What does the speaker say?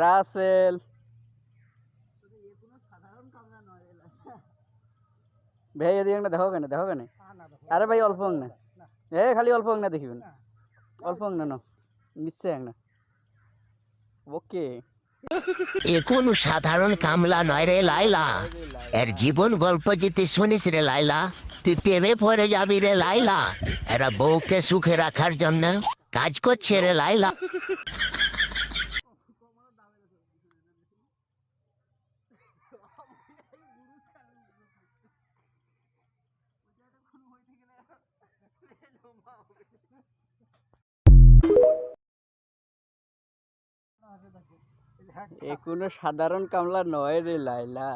রাসেল ভাই এদিকে একটা দেখো কেন আরে ভাই অল্প না খালি অল্প না দেখিবেন অল্প না মিশছে না ওকে এ কোনো সাধারণ কামলা নয় রে লাইলা। এর জীবন গল্প যদি শুনিস রে লাইলা, তুই প্রেমে পড়ে যাবি রে লাইলা। এরা বউকে সুখে রাখার জন্য কাজ করছে রে লাইলা। এ কোনো সাধারণ কামলা নয় রে লাইলা।